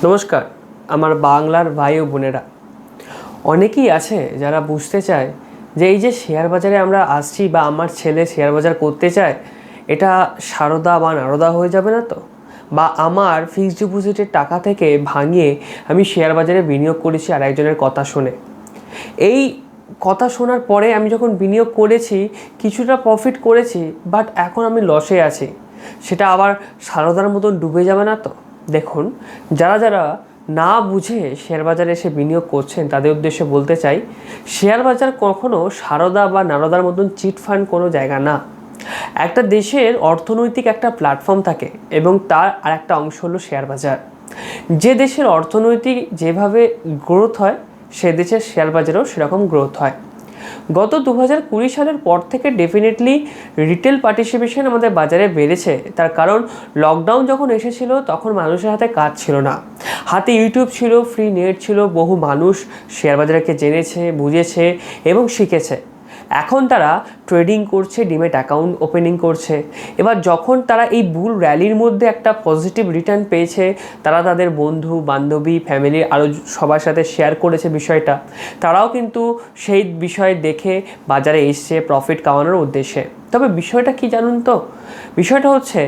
নমস্কার আমার বাংলার ভাই ও বোনেরা। অনেকেই আছে যারা বুঝতে চায় যে এই যে শেয়ার বাজারে আমরা আসছি বা আমার ছেলে শেয়ার বাজার করতে চায়, এটা সারদা বা নারদা হয়ে যাবে না তো, বা আমার ফিক্সড ডিপোজিটের টাকা থেকে ভাঙিয়ে আমি শেয়ার বাজারে বিনিয়োগ করেছি আর একজনের কথা শুনে। এই কথা শোনার পরে আমি যখন বিনিয়োগ করেছি কিছুটা প্রফিট করেছি, বাট এখন আমি লসে আছি, সেটা আবার সারদার মতন ডুবে যাবে না তো? দেখুন, যারা যারা না বুঝে শেয়ার বাজারে এসে বিনিয়োগ করছেন তাদের উদ্দেশ্যে বলতে চাই, শেয়ার বাজার কখনো সারদা বা নারদার মতন চিট ফান্ড কোনো জায়গা না। একটা দেশের অর্থনৈতিক একটা প্ল্যাটফর্ম থাকে এবং তার আর একটা অংশ হলো শেয়ার বাজার। যে দেশের অর্থনৈতিক যেভাবে গ্রোথ হয় সে দেশের শেয়ার বাজারেও সেরকম গ্রোথ হয়। গত 2020 সালের পর থেকে ডেফিনেটলি রিটেল পার্টিসিপেশন আমাদের বাজারে বেড়েছে। তার কারণ লকডাউন যখন এসেছিল তখন মানুষের হাতে কাজ ছিল না, হাতে ইউটিউব ছিল, ফ্রি নেট ছিল, বহু মানুষ শেয়ার বাজারকে জেনেছে, বুঝেছে এবং শিখেছে। এখন তারা ট্রেডিং করছে, ডিমেট অ্যাকাউন্ট ওপেনিং করছে। এবার যখন তারা এই বুল র্যালির মধ্যে একটা পজিটিভ রিটার্ন পেয়েছে, তারা তাদের বন্ধু বান্ধবী ফ্যামিলির আরও সবার সাথে শেয়ার করেছে বিষয়টা, তারাও কিন্তু সেই বিষয় দেখে বাজারে এসছে প্রফিট কামানোর উদ্দেশ্যে। তবে বিষয়টা কি জানুন তো, বিষয়টা হচ্ছে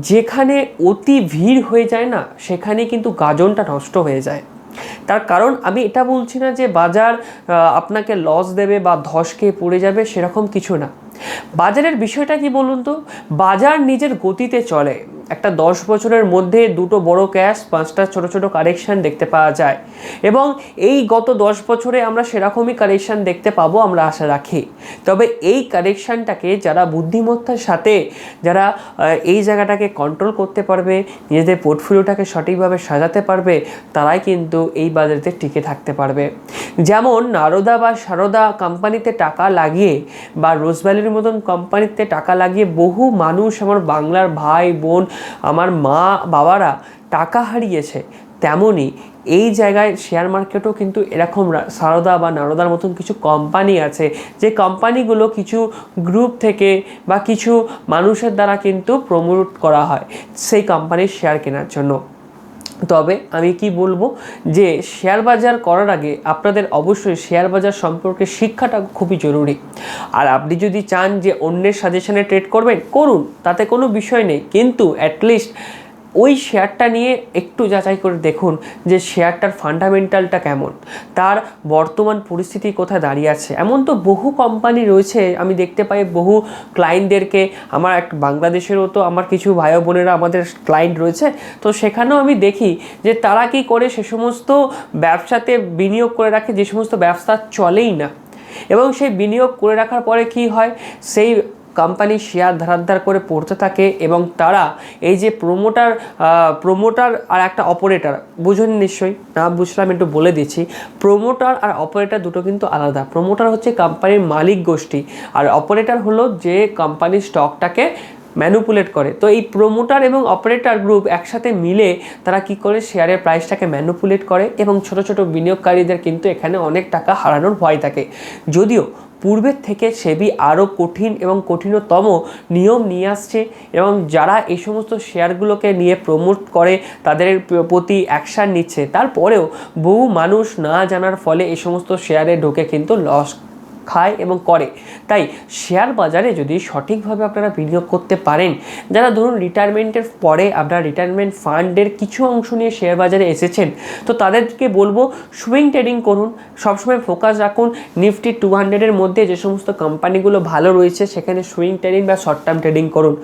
যেখানে অতি ভিড় হয়ে যায় না, সেখানে কিন্তু গাজনটা নষ্ট হয়ে যায়। তার কারণ আমি এটা বলছি না যে বাজার আপনাকে লস দেবে বা ধস খেয়ে পড়ে যাবে, সেরকম কিছু না। বাজারের বিষয়টা কি বলুন তো, বাজার নিজের গতিতে চলে। একটা 10 বছরের মধ্যে দুটো বড় ক্যাশ, 5টা ছোট ছোট কারেকশান দেখতে পাওয়া যায় এবং এই গত 10 বছরে আমরা সেরকমই কারেকশান দেখতে পাবো আমরা আশা রাখি। তবে এই কারেকশানটাকে যারা বুদ্ধিমত্তার সাথে যারা এই জায়গাটাকে কন্ট্রোল করতে পারবে, নিজেদের পোর্টফোলিওটাকে সঠিকভাবে সাজাতে পারবে, তারাই কিন্তু এই বাজারেতে টিকে থাকতে পারবে। যেমন নারদা বা সারদা কোম্পানিতে টাকা লাগিয়ে বা রোজভ্যালির মতন কোম্পানিতে টাকা লাগিয়ে বহু মানুষ, আমার বাংলার ভাই বোন, আমার মা বাবারা টাকা হারিয়েছে। তেমনই এই জায়গায় শেয়ার মার্কেটও কিন্তু এরকম সারদা বা নারদার মতন কিছু কোম্পানি আছে, যে কোম্পানিগুলো কিছু গ্রুপ থেকে বা কিছু মানুষের দ্বারা কিন্তু প্রমোট করা হয় সেই কোম্পানির শেয়ার কেনার জন্য। তবে আমি কি বলবো যে শেয়ার বাজার করার আগে আপনাদের অবশ্যই শেয়ার বাজার সম্পর্কে শিক্ষাটা খুবই জরুরি। আর আপনি যদি চান যে অন্যের সাজেশনে ট্রেড করবেন, করুন, তাতে কোনো বিষয় নেই, কিন্তু অ্যাটলিস্ট ওই শেয়ারটা নিয়ে একটু যাচাই করে দেখুন যে শেয়ারটার ফান্ডামেন্টালটা কেমন, তার বর্তমান পরিস্থিতি কোথায় দাঁড়িয়ে আছে। এমন তো বহু কোম্পানি রয়েছে, আমি দেখতে পাই বহু ক্লায়েন্টদেরকে, আমার এক বাংলাদেশেরও তো আমার কিছু ভাই বোনেরা আমাদের ক্লায়েন্ট রয়েছে, তো সেখানেও আমি দেখি যে তারা কি করে সে সমস্ত ব্যবসাতে বিনিয়োগ করে রাখে যে সমস্ত ব্যবসা চলেই না, এবং সেই বিনিয়োগ করে রাখার পরে কি হয়, সেই কোম্পানির শেয়ার ধারার করে পড়তে থাকে এবং তারা এই যে প্রোমোটার আর একটা অপারেটর, বুঝুন নিশ্চয়ই, না বুঝলাম একটু বলে দিচ্ছি। প্রোমোটার আর অপারেটর দুটো কিন্তু আলাদা। প্রোমোটার হচ্ছে কোম্পানির মালিক গোষ্ঠী, আর অপারেটর হলো যে কোম্পানির স্টকটাকে ম্যানুপুলেট করে। তো এই প্রোমোটার এবং অপারেটর গ্রুপ একসাথে মিলে তারা কি করে শেয়ারের প্রাইসটাকে ম্যানুপুলেট করে এবং ছোট ছোট বিনিয়োগকারীদের কিন্তু এখানে অনেক টাকা হারানোর ভয় থাকে। যদিও পূর্বের থেকে সেবি আরও কঠিন এবং কঠিনতম নিয়ম নিয়ে আসছে এবং যারা এই সমস্ত শেয়ারগুলোকে নিয়ে প্রমোট করে তাদের প্রতি অ্যাকশান নিচ্ছে, তারপরেও বহু মানুষ না জানার ফলে এই সমস্ত শেয়ারে ঢোকে কিন্তু লস খায় এবং করে। তাই শেয়ার বাজারে যদি সঠিকভাবে আপনারা বিনিয়োগ করতে পারেন, যারা ধরুন রিটায়ারমেন্টের পরে আপনারা রিটায়ারমেন্ট ফান্ডের কিছু অংশ নিয়ে শেয়ার বাজারে এসেছেন, তো তাদেরকে বলবো সুইং ট্রেডিং করুন। সবসময় ফোকাস রাখুন নিফটি 200-এর মধ্যে যে সমস্ত কোম্পানিগুলো ভালো রয়েছে সেখানে সুইং ট্রেডিং বা শর্ট টার্ম ট্রেডিং করুন।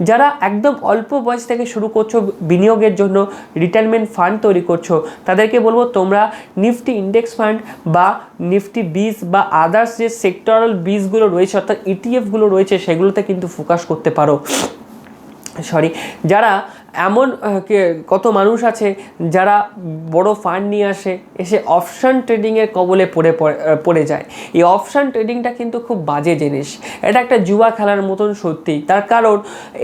যারা একদম অল্প বয়স থেকে শুরু করছো বিনিয়োগের জন্য, রিটায়ারমেন্ট ফান্ড তৈরি করছো, তাদেরকে বলবো তোমরা নিফটি ইন্ডেক্স ফান্ড বা নিফটি 20 বা আদার্স যে সেক্টরাল বীজগুলো রয়েছে অর্থাৎ ইটিএফগুলো রয়েছে সেগুলোতে কিন্তু ফোকাস করতে পারো। যারা এমন কত মানুষ আছে যারা বড় ফান্ড নিয়ে এসে অপশান ট্রেডিংয়ের কবলে পড়ে যায়। এই অপশান ট্রেডিংটা কিন্তু খুব বাজে জিনিস, এটা একটা জুয়া খেলার মতন সত্যি। তার কারণ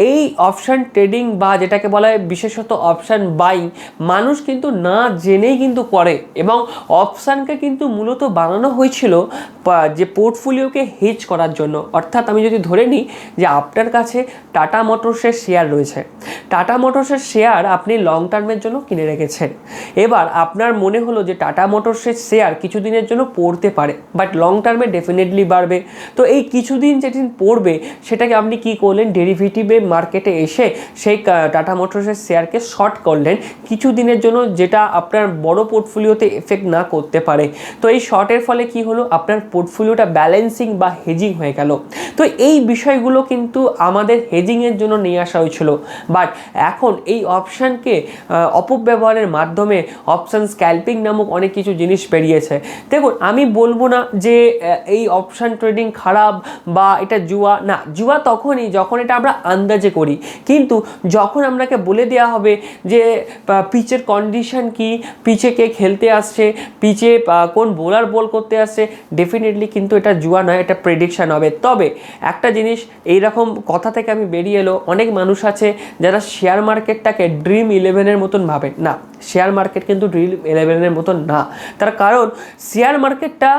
এই অপশান ট্রেডিং বা যেটাকে বলা হয় বিশেষত অপশান বাইং, মানুষ কিন্তু না জেনেই কিন্তু করে এবং অপশানকে কিন্তু মূলত বানানো হয়েছিল যে পোর্টফোলিওকে হেজ করার জন্য। অর্থাৎ আমি যদি ধরে নিই যে আপনার কাছে টাটা মোটরসের শেয়ার রয়েছে, টাটা মোটর মোটরসের শেয়ার আপনি লং টার্মের জন্য কিনে রেখেছেন, এবার আপনার মনে হলো যে টাটা মোটরসের শেয়ার কিছুদিনের জন্য পড়তে পারে, বাট লং টার্মে ডেফিনেটলি বাড়বে। তো এই কিছুদিন যেদিন পড়বে সেটাকে আপনি কি করলেন, ডেরিভেটিভের মার্কেটে এসে সেই টাটা মোটরসের শেয়ারকে শর্ট করলেন কিছুদিনের জন্য, যেটা আপনার বড় পোর্টফোলিওতে এফেক্ট না করতে পারে। তো এই শর্টের ফলে কি হলো, আপনার পোর্টফোলিওটা ব্যালেন্সিং বা হেজিং হয়ে গেল। তো এই বিষয়গুলো কিন্তু আমাদের হেজিংয়ের জন্য নিয়ে আসা হয়েছিল, বাট এখন এই অপশানকে অপব্যবহারের মাধ্যমে অপশান স্ক্যাল্পিং নামক অনেক কিছু জিনিস বেরিয়েছে। দেখুন, আমি বলবো না যে এই অপশান ট্রেডিং খারাপ বা এটা জুয়া, না, জুয়া তখনই যখন এটা আমরা আন্দাজে করি, কিন্তু যখন আপনাকে বলে দেওয়া হবে যে পিচের কন্ডিশন কি, পিচে কে খেলতে আসছে, পিচে কোন বোলার বল করতে আসছে, ডেফিনেটলি কিন্তু এটা জুয়া নয়, এটা প্রেডিকশান হবে। তবে একটা জিনিস এইরকম কথা থেকে আমি বেরিয়ে এলো, অনেক মানুষ আছে যারা শেয়ার মার্কেটটাকে ড্রিম ইলেভেনের মতন ভাবে। না, শেয়ার মার্কেট কিন্তু ড্রিম ইলেভেনের মতন না। তার কারণ শেয়ার মার্কেটটা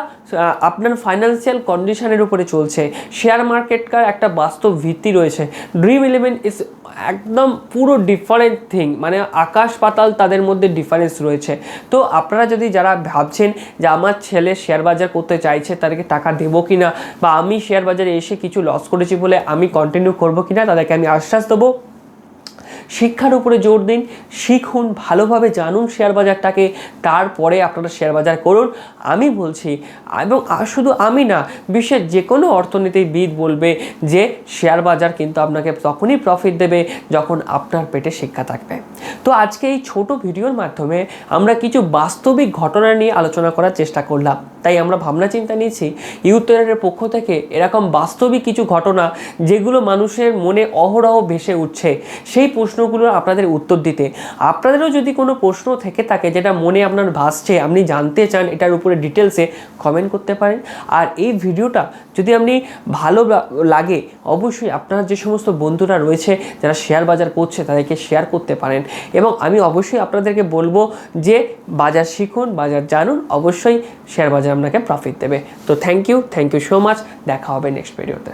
আপনার ফাইন্যান্সিয়াল কন্ডিশনের উপরে চলছে, শেয়ার মার্কেটটার একটা বাস্তব ভিত্তি রয়েছে। ড্রিম ইলেভেন ইজ একদম পুরো ডিফারেন্ট থিং, মানে আকাশ পাতাল তাদের মধ্যে ডিফারেন্স রয়েছে। তো আপনারা যদি যারা ভাবছেন যে আমার ছেলে শেয়ার বাজার করতে চাইছে, তাদেরকে টাকা দেবো কি না, বা আমি শেয়ার বাজারে এসে কিছু লস করেছি বলে আমি কন্টিনিউ করবো কি না, তাদেরকে আমি আশ্বাস দেবো, শিক্ষার উপরে জোর দিন, শিখুন, ভালোভাবে জানুন শেয়ার বাজারটাকে, তারপরে আপনারা শেয়ার বাজার করুন। আমি বলছি, এবং শুধু আমি না, বিশ্বের যে কোনো অর্থনীতিবিদ বলবে যে শেয়ার বাজার কিন্তু আপনাকে তখনই প্রফিট দেবে যখন আপনার পেটে শিক্ষা থাকবে। তো আজকে এই ছোট ভিডিওর মাধ্যমে আমরা কিছু বাস্তবিক ঘটনা নিয়ে আলোচনা করার চেষ্টা করলাম। তাই আমরা ভাবনা চিন্তা নিয়েছি ইউথ ট্রেডারের পক্ষ থেকে এরকম বাস্তবিক কিছু ঘটনা যেগুলো মানুষের মনে অহরহ ভেসে উঠছে, সেই প্রশ্নগুলোর আপনাদের উত্তর দিতে। আপনাদেরও যদি কোনো প্রশ্ন থেকে থাকে যেটা মনে আপনার ভাসছে, আপনি জানতে চান, এটার উপরে ডিটেলসে কমেন্ট করতে পারেন। আর এই ভিডিওটা যদি আপনি ভালো লাগে, অবশ্যই আপনার যে সমস্ত বন্ধুরা রয়েছে যারা শেয়ার বাজার করছে তাদেরকে শেয়ার করতে পারেন। এবং আমি অবশ্যই আপনাদেরকে বলবো যে বাজার শিখুন, বাজার জানুন, অবশ্যই শেয়ার বাজার আপনাকে প্রফিট দেবে। তো থ্যাংক ইউ সো মাচ, দেখা হবে নেক্সট ভিডিওতে।